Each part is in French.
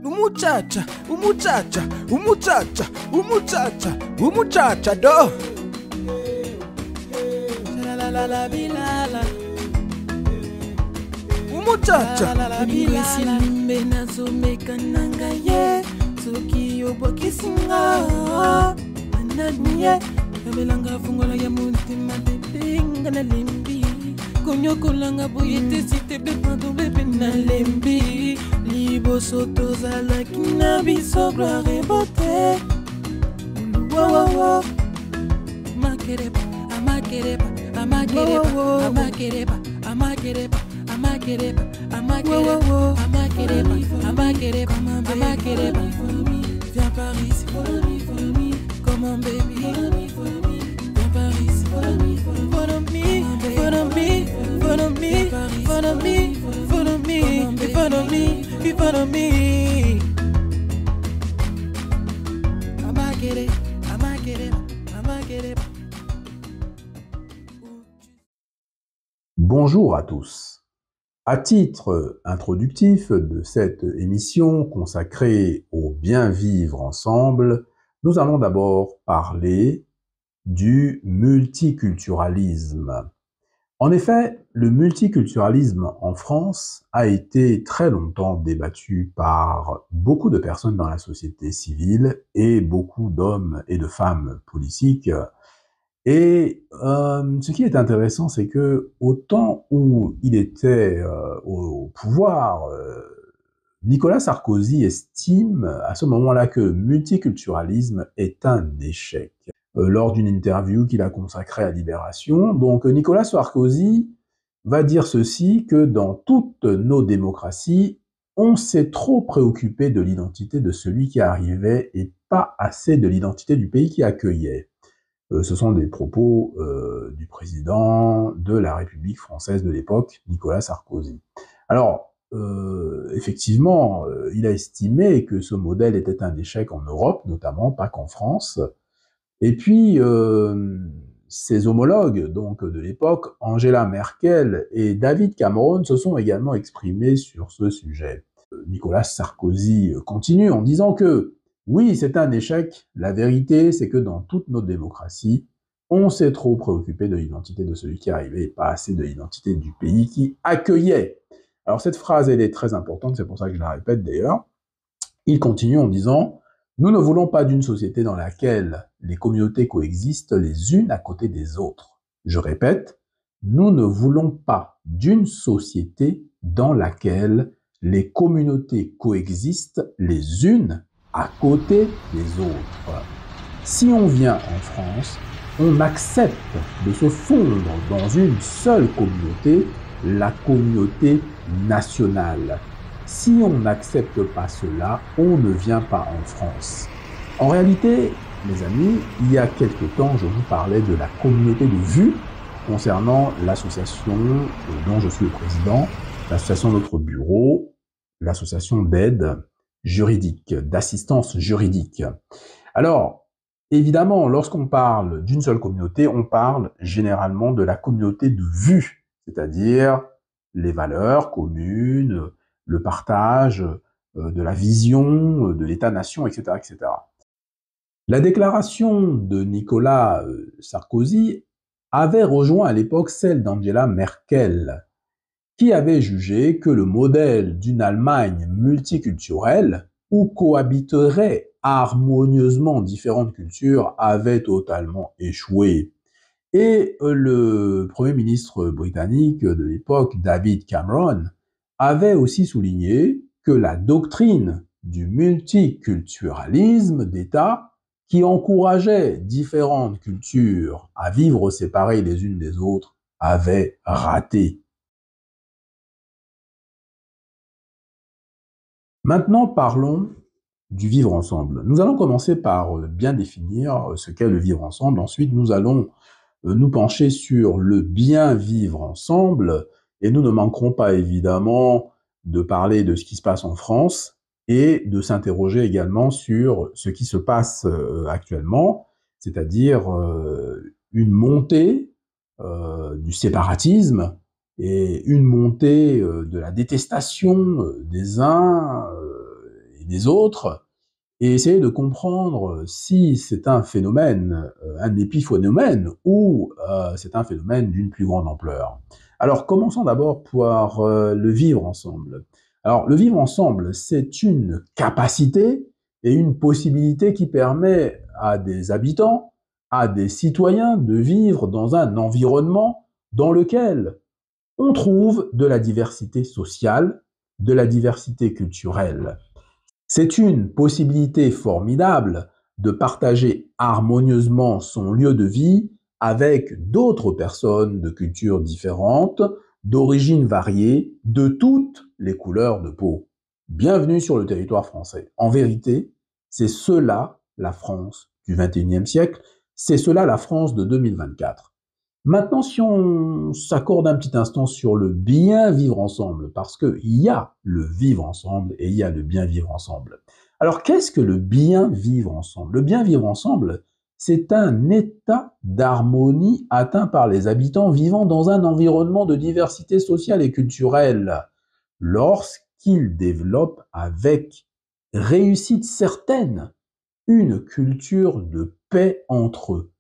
Umuchacha, umuchacha, umuchacha, umuchacha, umuchacha do. Umuchacha. Niwesimbe nazomeka nanga ye soki obokisinga ananie abelanga fungola ya mutima bebenga na lembi konyokolanga boye te sitebe pardon bebe na lembi liboso tozalaki na biso gloire ebote uluwawawa makereba amakereba amakereba amakereba amakereba amakereba amakereba amakereba amakereba amakereba viens par ici comme un baby viens par ici follow me follow me follow me follow me follow me follow me follow me amakereba amakereba amakereba. Bonjour à tous. À titre introductif de cette émission consacrée au bien vivre ensemble, nous allons d'abord parler du multiculturalisme. En effet, le multiculturalisme en France a été très longtemps débattu par beaucoup de personnes dans la société civile et beaucoup d'hommes et de femmes politiques. Et ce qui est intéressant, c'est que au temps où il était au pouvoir, Nicolas Sarkozy estime à ce moment-là que le multiculturalisme est un échec. Lors d'une interview qu'il a consacrée à Libération, donc Nicolas Sarkozy va dire ceci, que dans toutes nos démocraties, on s'est trop préoccupé de l'identité de celui qui arrivait et pas assez de l'identité du pays qui accueillait. Ce sont des propos du président de la République française de l'époque, Nicolas Sarkozy. Alors, effectivement, il a estimé que ce modèle était un échec en Europe, notamment, pas qu'en France. Et puis, ses homologues donc de l'époque, Angela Merkel et David Cameron, se sont également exprimés sur ce sujet. Nicolas Sarkozy continue en disant que oui, c'est un échec. La vérité, c'est que dans toutes nos démocraties, on s'est trop préoccupé de l'identité de celui qui arrivait et pas assez de l'identité du pays qui accueillait. Alors cette phrase, elle est très importante, c'est pour ça que je la répète d'ailleurs. Il continue en disant « Nous ne voulons pas d'une société dans laquelle les communautés coexistent les unes à côté des autres. » Je répète, nous ne voulons pas d'une société dans laquelle les communautés coexistent les unes à côté des autres. Si on vient en France, on accepte de se fondre dans une seule communauté, la communauté nationale. Si on n'accepte pas cela, on ne vient pas en France. En réalité, mes amis, il y a quelque temps, je vous parlais de la communauté de vues concernant l'association dont je suis le président, l'association Notre Bureau, l'association d'aide juridique, d'assistance juridique. Alors, évidemment, lorsqu'on parle d'une seule communauté, on parle généralement de la communauté de vue, c'est-à-dire les valeurs communes, le partage de la vision de l'État-nation, etc., etc. La déclaration de Nicolas Sarkozy avait rejoint à l'époque celle d'Angela Merkel, qui avait jugé que le modèle d'une Allemagne multiculturelle, où cohabiteraient harmonieusement différentes cultures, avait totalement échoué. Et le Premier ministre britannique de l'époque, David Cameron, avait aussi souligné que la doctrine du multiculturalisme d'État, qui encourageait différentes cultures à vivre séparées les unes des autres, avait raté. Maintenant, parlons du vivre ensemble. Nous allons commencer par bien définir ce qu'est le vivre ensemble. Ensuite, nous allons nous pencher sur le bien vivre ensemble. Et nous ne manquerons pas, évidemment, de parler de ce qui se passe en France et de s'interroger également sur ce qui se passe actuellement, c'est-à-dire une montée du séparatisme et une montée de la détestation des uns et des autres, et essayer de comprendre si c'est un phénomène, un épiphénomène, ou c'est un phénomène d'une plus grande ampleur. Alors, commençons d'abord par le vivre ensemble. Alors, le vivre ensemble, c'est une capacité et une possibilité qui permet à des habitants, à des citoyens de vivre dans un environnement dans lequel on trouve de la diversité sociale, de la diversité culturelle. C'est une possibilité formidable de partager harmonieusement son lieu de vie avec d'autres personnes de cultures différentes, d'origines variées, de toutes les couleurs de peau. Bienvenue sur le territoire français. En vérité, c'est cela la France du XXIe siècle, c'est cela la France de 2024. Maintenant, si on s'accorde un petit instant sur le bien vivre ensemble, parce qu'il y a le vivre ensemble et il y a le bien vivre ensemble. Alors, qu'est-ce que le bien vivre ensemble? Le bien vivre ensemble, c'est un état d'harmonie atteint par les habitants vivant dans un environnement de diversité sociale et culturelle, lorsqu'ils développent avec réussite certaine une culture de paix entre eux.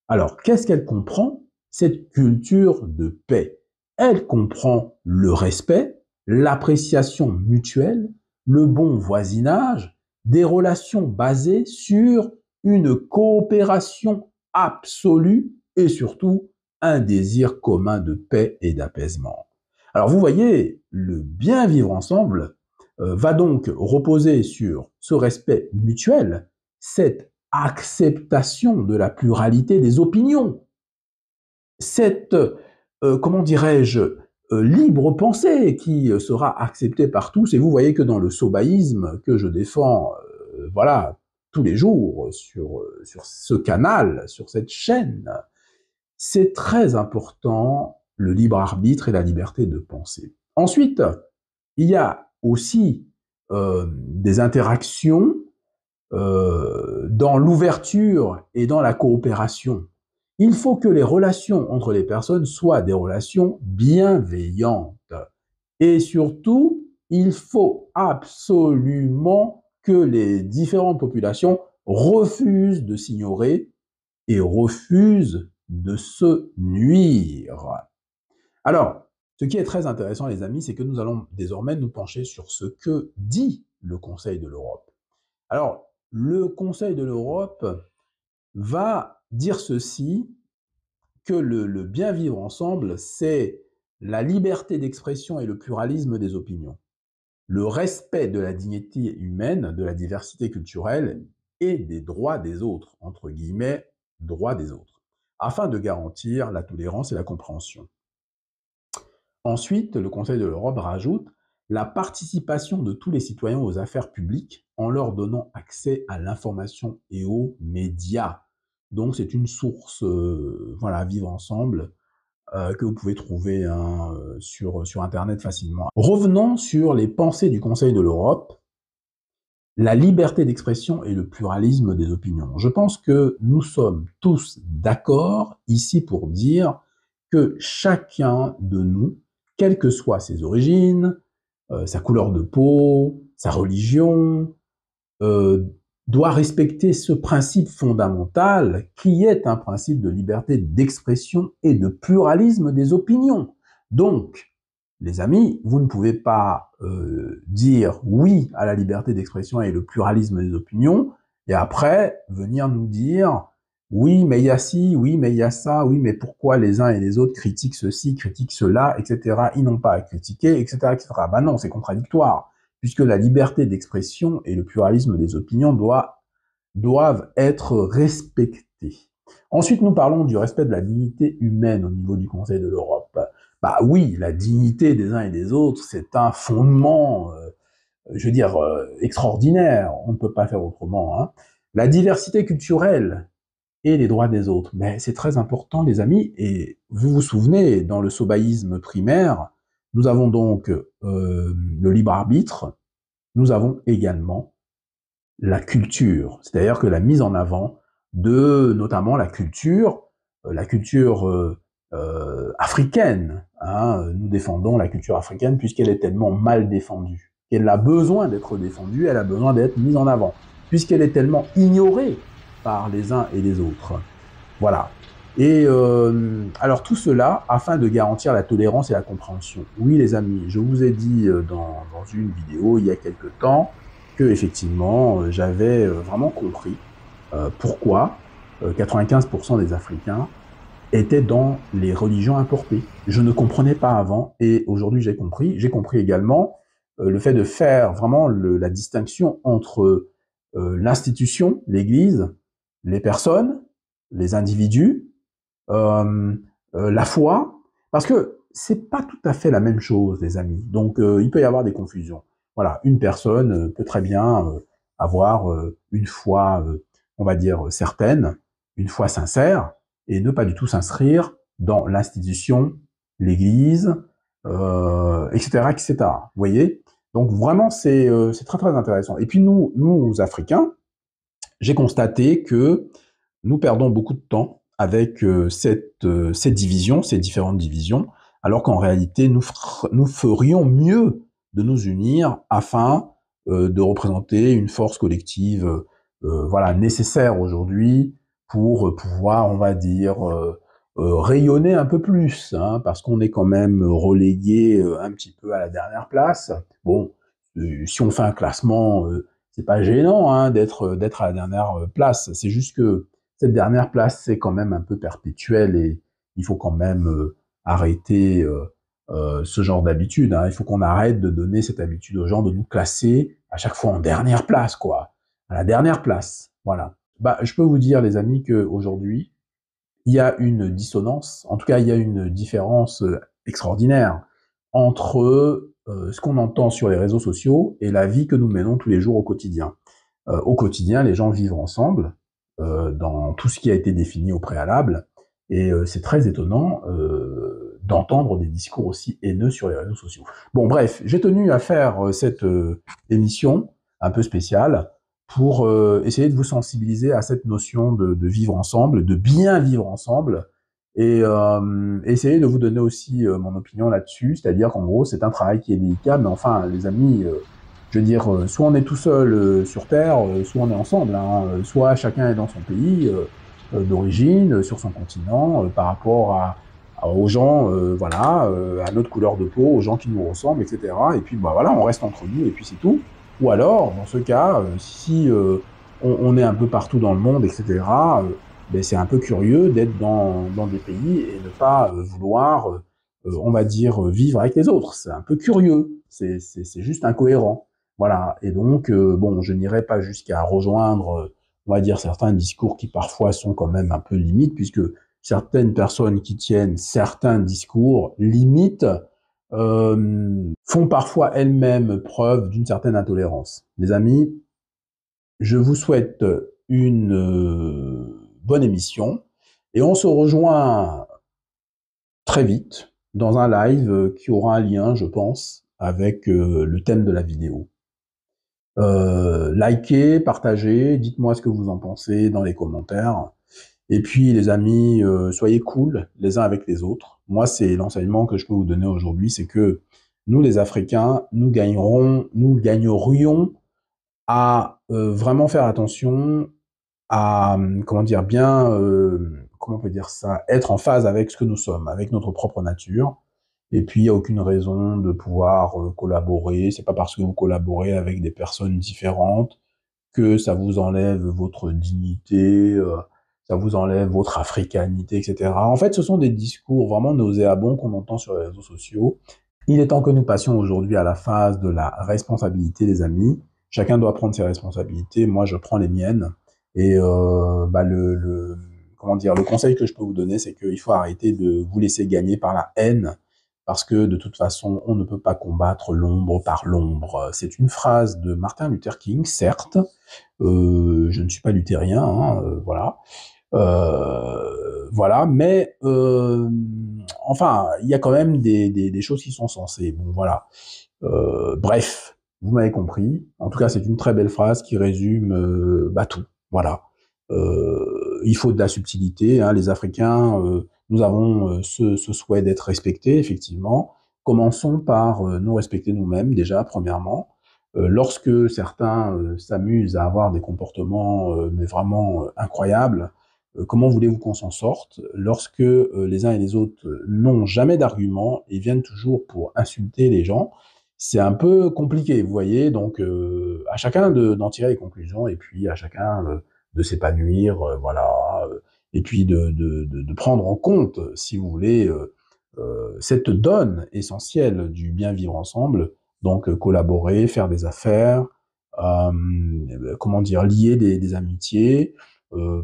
Alors, qu'est-ce qu'elle comprend? Cette culture de paix, elle comprend le respect, l'appréciation mutuelle, le bon voisinage, des relations basées sur une coopération absolue et surtout un désir commun de paix et d'apaisement. Alors vous voyez, le bien vivre ensemble va donc reposer sur ce respect mutuel, cette acceptation de la pluralité des opinions, cette, comment dirais-je, libre pensée qui sera acceptée par tous. Et vous voyez que dans le sobaïsme que je défends, voilà, tous les jours sur ce canal, sur cette chaîne, c'est très important le libre arbitre et la liberté de penser. Ensuite, il y a aussi des interactions dans l'ouverture et dans la coopération. Il faut que les relations entre les personnes soient des relations bienveillantes. Et surtout, il faut absolument que les différentes populations refusent de s'ignorer et refusent de se nuire. Alors, ce qui est très intéressant, les amis, c'est que nous allons désormais nous pencher sur ce que dit le Conseil de l'Europe. Alors, le Conseil de l'Europe va dire ceci, que le bien vivre ensemble, c'est la liberté d'expression et le pluralisme des opinions, le respect de la dignité humaine, de la diversité culturelle et des droits des autres, entre guillemets, droits des autres, afin de garantir la tolérance et la compréhension. Ensuite, le Conseil de l'Europe rajoute la participation de tous les citoyens aux affaires publiques en leur donnant accès à l'information et aux médias. Donc c'est une source, voilà, vivre ensemble, que vous pouvez trouver sur Internet facilement. Revenons sur les pensées du Conseil de l'Europe, la liberté d'expression et le pluralisme des opinions. Je pense que nous sommes tous d'accord ici pour dire que chacun de nous, quelles que soient ses origines, sa couleur de peau, sa religion, doit respecter ce principe fondamental qui est un principe de liberté d'expression et de pluralisme des opinions. Donc, les amis, vous ne pouvez pas dire oui à la liberté d'expression et le pluralisme des opinions et après venir nous dire oui, mais il y a ci, oui, mais il y a ça, oui, mais pourquoi les uns et les autres critiquent ceci, critiquent cela, etc. Ils n'ont pas à critiquer, etc., etc. Ben non, c'est contradictoire, puisque la liberté d'expression et le pluralisme des opinions doivent être respectés. Ensuite, nous parlons du respect de la dignité humaine au niveau du Conseil de l'Europe. Bah oui, la dignité des uns et des autres, c'est un fondement, je veux dire, extraordinaire. On ne peut pas faire autrement, hein. La diversité culturelle et les droits des autres. Mais c'est très important, les amis, et vous vous souvenez, dans le sobaïsme primaire, nous avons donc le libre arbitre, nous avons également la culture, c'est-à-dire que la mise en avant de notamment la culture africaine, hein, nous défendons la culture africaine puisqu'elle est tellement mal défendue, qu'elle a besoin d'être défendue, elle a besoin d'être mise en avant, puisqu'elle est tellement ignorée par les uns et les autres. Voilà. Et alors tout cela afin de garantir la tolérance et la compréhension. Oui les amis, je vous ai dit dans une vidéo il y a quelque temps que effectivement j'avais vraiment compris pourquoi 95% des Africains étaient dans les religions importées. Je ne comprenais pas avant et aujourd'hui j'ai compris. J'ai compris également le fait de faire vraiment la distinction entre l'institution, l'Église, les personnes, les individus, la foi, parce que c'est pas tout à fait la même chose, les amis. Donc, il peut y avoir des confusions. Voilà, une personne peut très bien avoir une foi, on va dire, certaine, une foi sincère, et ne pas du tout s'inscrire dans l'institution, l'Église, etc., etc. Vous voyez? Donc, vraiment, c'est très, très intéressant. Et puis, nous, Africains, j'ai constaté que nous perdons beaucoup de temps avec cette division, ces différentes divisions, alors qu'en réalité, nous ferions mieux de nous unir afin de représenter une force collective voilà, nécessaire aujourd'hui pour pouvoir, on va dire, rayonner un peu plus, hein, parce qu'on est quand même relégué un petit peu à la dernière place. Bon, si on fait un classement, c'est pas gênant hein, d'être à la dernière place, c'est juste que cette dernière place, c'est quand même un peu perpétuel et il faut quand même arrêter ce genre d'habitude. Hein. Il faut qu'on arrête de donner cette habitude aux gens de nous classer à chaque fois en dernière place, quoi. À la dernière place, voilà. Bah, je peux vous dire, les amis, qu'aujourd'hui, il y a une dissonance, en tout cas, il y a une différence extraordinaire entre ce qu'on entend sur les réseaux sociaux et la vie que nous menons tous les jours au quotidien. Au quotidien, les gens vivent ensemble, dans tout ce qui a été défini au préalable, et c'est très étonnant d'entendre des discours aussi haineux sur les réseaux sociaux. Bon bref, j'ai tenu à faire cette émission un peu spéciale pour essayer de vous sensibiliser à cette notion de vivre ensemble, de bien vivre ensemble, et essayer de vous donner aussi mon opinion là-dessus, c'est-à-dire qu'en gros c'est un travail qui est délicat, mais enfin les amis, je veux dire, soit on est tout seul sur Terre, soit on est ensemble, hein, soit chacun est dans son pays d'origine, sur son continent, par rapport aux gens, voilà, à notre couleur de peau, aux gens qui nous ressemblent, etc. Et puis bah voilà, on reste entre nous et puis c'est tout. Ou alors, dans ce cas, si on est un peu partout dans le monde, etc., ben c'est un peu curieux d'être dans des pays et ne pas vouloir, on va dire, vivre avec les autres. C'est un peu curieux, c'est juste incohérent. Voilà, et donc, bon, je n'irai pas jusqu'à rejoindre, on va dire, certains discours qui parfois sont quand même un peu limites, puisque certaines personnes qui tiennent certains discours limites font parfois elles-mêmes preuve d'une certaine intolérance. Les amis, je vous souhaite une bonne émission, et on se rejoint très vite dans un live qui aura un lien, je pense, avec le thème de la vidéo. Likez, partagez, dites-moi ce que vous en pensez dans les commentaires. Et puis les amis, soyez cool les uns avec les autres. Moi, c'est l'enseignement que je peux vous donner aujourd'hui, c'est que nous les Africains, nous gagnerions à vraiment faire attention à, comment dire, bien, comment on peut dire ça, être en phase avec ce que nous sommes, avec notre propre nature. Et puis, il n'y a aucune raison de pouvoir collaborer. C'est pas parce que vous collaborez avec des personnes différentes que ça vous enlève votre dignité, ça vous enlève votre africanité, etc. En fait, ce sont des discours vraiment nauséabonds qu'on entend sur les réseaux sociaux. Il est temps que nous passions aujourd'hui à la phase de la responsabilité, les amis. Chacun doit prendre ses responsabilités. Moi, je prends les miennes. Et bah, comment dire, le conseil que je peux vous donner, c'est qu'il faut arrêter de vous laisser gagner par la haine, parce que de toute façon, on ne peut pas combattre l'ombre par l'ombre. C'est une phrase de Martin Luther King, certes. Je ne suis pas luthérien, hein, voilà. Voilà, mais enfin, il y a quand même des choses qui sont sensées. Bon, voilà. Bref, vous m'avez compris. En tout cas, c'est une très belle phrase qui résume bah, tout. Voilà. Il faut de la subtilité. Hein. Les Africains nous avons ce souhait d'être respectés, effectivement. Commençons par nous respecter nous-mêmes, déjà, premièrement. Lorsque certains s'amusent à avoir des comportements mais vraiment incroyables, comment voulez-vous qu'on s'en sorte lorsque les uns et les autres n'ont jamais d'arguments et viennent toujours pour insulter les gens? C'est un peu compliqué, vous voyez, donc à chacun d'en tirer les conclusions et puis à chacun de s'épanouir, voilà, et puis de prendre en compte, si vous voulez, cette donne essentielle du bien vivre ensemble, donc collaborer, faire des affaires, comment dire, lier des amitiés.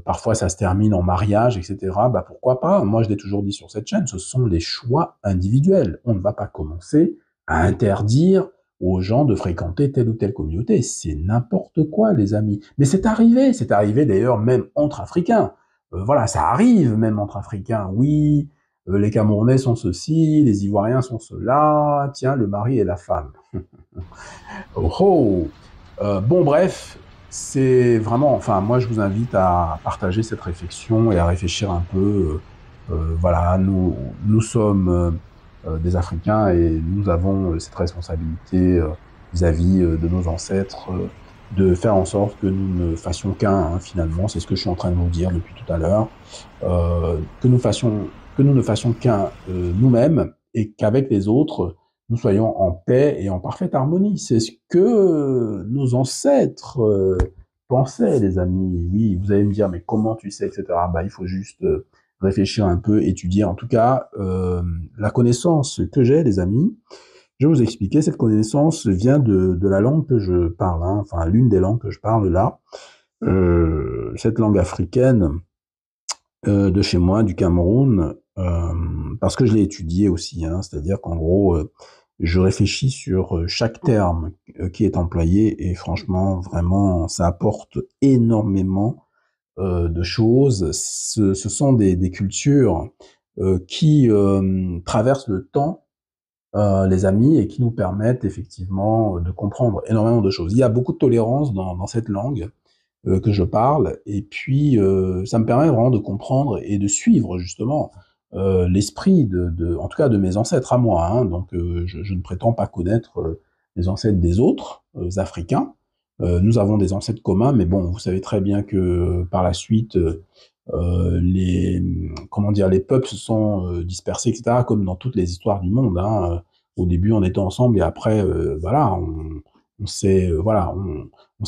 Parfois, ça se termine en mariage, etc. Bah pourquoi pas? Moi, je l'ai toujours dit sur cette chaîne, ce sont les choix individuels. On ne va pas commencer à interdire aux gens de fréquenter telle ou telle communauté. C'est n'importe quoi, les amis. Mais c'est arrivé d'ailleurs même entre Africains. Voilà, ça arrive même entre Africains. Oui, les Camerounais sont ceci, les Ivoiriens sont cela. Tiens, le mari et la femme. Oh, oh. Bon, bref, c'est vraiment, enfin, moi, je vous invite à partager cette réflexion et à réfléchir un peu. Voilà, nous sommes des Africains et nous avons cette responsabilité vis-à-vis de nos ancêtres de faire en sorte que nous ne fassions qu'un, hein, finalement. C'est ce que je suis en train de vous dire depuis tout à l'heure. Que nous ne fassions qu'un nous-mêmes et qu'avec les autres, nous soyons en paix et en parfaite harmonie. C'est ce que nos ancêtres pensaient, les amis. Oui, vous allez me dire, mais comment tu sais, etc. Bah, il faut juste réfléchir un peu, étudier. En tout cas, la connaissance que j'ai, les amis, je vais vous expliquer, cette connaissance vient de la langue que je parle, hein, enfin, l'une des langues que je parle là. Cette langue africaine de chez moi, du Cameroun, parce que je l'ai étudiée aussi, hein, c'est-à-dire qu'en gros, je réfléchis sur chaque terme qui est employé et franchement, vraiment, ça apporte énormément de choses. Ce sont des cultures qui traversent le temps, les amis, et qui nous permettent effectivement de comprendre énormément de choses. Il y a beaucoup de tolérance dans cette langue que je parle, et puis ça me permet vraiment de comprendre et de suivre justement l'esprit en tout cas de mes ancêtres à moi, hein. Donc je ne prétends pas connaître les ancêtres des autres Africains. Nous avons des ancêtres communs, mais bon, vous savez très bien que par la suite, les peuples se sont dispersés, etc., comme dans toutes les histoires du monde, hein. Au début, on était ensemble, et après, voilà, on s'est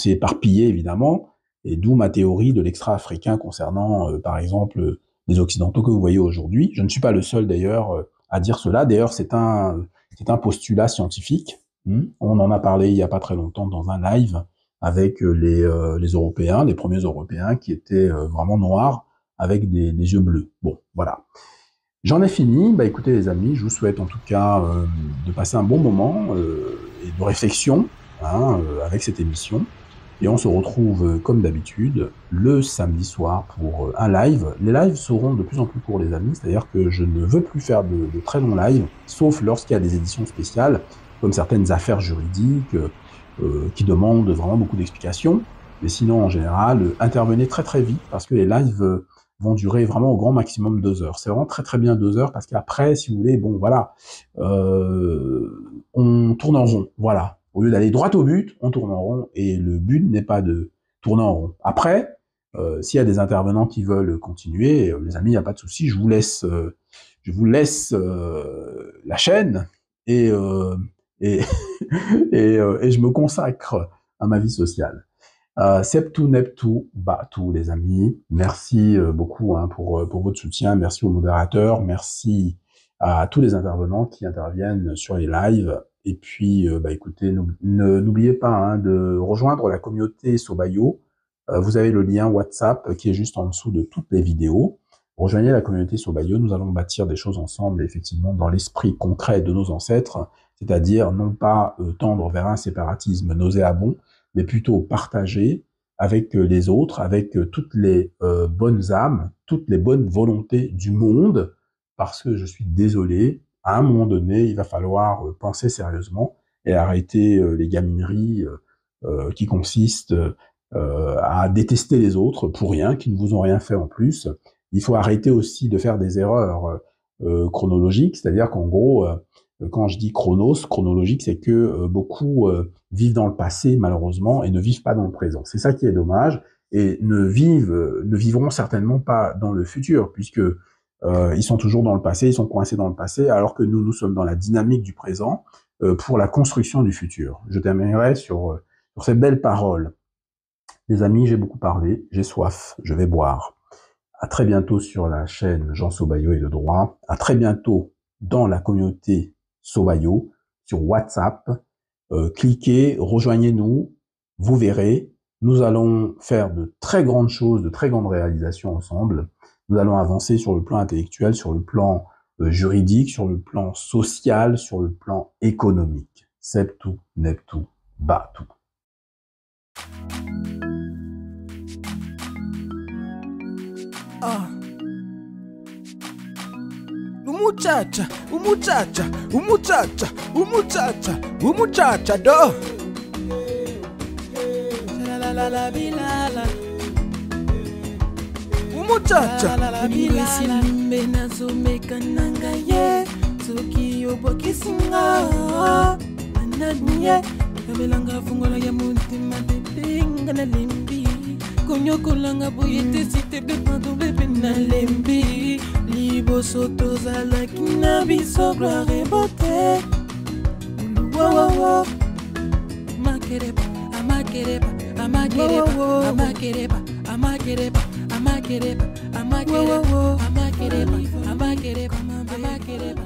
éparpillé, évidemment, et d'où ma théorie de l'extra-africain concernant, par exemple, les Occidentaux que vous voyez aujourd'hui. Je ne suis pas le seul, d'ailleurs, à dire cela. D'ailleurs, c'est un postulat scientifique. On en a parlé il n'y a pas très longtemps dans un live avec les Européens, les premiers Européens qui étaient vraiment noirs avec des yeux bleus. Bon, voilà. J'en ai fini. Bah, écoutez, les amis, je vous souhaite en tout cas de passer un bon moment et de réflexion, hein, avec cette émission. Et on se retrouve, comme d'habitude, le samedi soir pour un live. Les lives seront de plus en plus courts, les amis. C'est-à-dire que je ne veux plus faire de très longs lives, sauf lorsqu'il y a des éditions spéciales, comme certaines affaires juridiques qui demandent vraiment beaucoup d'explications. Mais sinon, en général, intervenez très très vite, parce que les lives vont durer vraiment au grand maximum 2 heures. C'est vraiment très très bien 2 heures, parce qu'après, si vous voulez, bon, voilà, on tourne en rond, voilà. Au lieu d'aller droit au but, on tourne en rond, et le but n'est pas de tourner en rond. Après, s'il y a des intervenants qui veulent continuer, les amis, il n'y a pas de souci, je vous laisse la chaîne, et je me consacre à ma vie sociale. Septu Neptu Batu, les amis. Merci beaucoup, hein, pour votre soutien. Merci aux modérateurs. Merci à tous les intervenants qui interviennent sur les lives. Et puis, écoutez, n'oubliez pas, hein, de rejoindre la communauté Sobayo. Vous avez le lien WhatsApp qui est juste en dessous de toutes les vidéos. Rejoignez la communauté Sobayo. Nous allons bâtir des choses ensemble, effectivement, dans l'esprit concret de nos ancêtres, c'est-à-dire non pas tendre vers un séparatisme nauséabond, mais plutôt partager avec les autres, avec toutes les bonnes âmes, toutes les bonnes volontés du monde, parce que je suis désolé, à un moment donné, il va falloir penser sérieusement et arrêter les gamineries qui consistent à détester les autres pour rien, qui ne vous ont rien fait en plus. Il faut arrêter aussi de faire des erreurs chronologiques, c'est-à-dire qu'en gros, quand je dis chronologique, c'est que beaucoup vivent dans le passé, malheureusement, et ne vivent pas dans le présent. C'est ça qui est dommage, et ne vivront certainement pas dans le futur, puisque ils sont toujours dans le passé, ils sont coincés dans le passé, alors que nous sommes dans la dynamique du présent pour la construction du futur. Je terminerai sur ces belles paroles. Les amis, j'ai beaucoup parlé, j'ai soif, je vais boire. À très bientôt sur la chaîne Jean Sobayo et le droit. À très bientôt dans la communauté Sobayo, sur WhatsApp. Cliquez, rejoignez-nous, vous verrez. Nous allons faire de très grandes choses, de très grandes réalisations ensemble. Nous allons avancer sur le plan intellectuel, sur le plan juridique, sur le plan social, sur le plan économique. Septu, neptu, batu. Ah. Umuchacha, umuchacha, umuchacha, umuchacha, umuchacha do. Umuchacha. Limbe nazomeka nanga ye soki yobokisinga ananie yabelanga fungola ya mutima bebenga na lembi konyokolanga boye te site bepando bebe na lembi liboso tozalaki na biso gloire et beauté uluwawawa makereba amakereba amakereba amakereba amakereba amakereba amakereba amakereba amakereba amakereba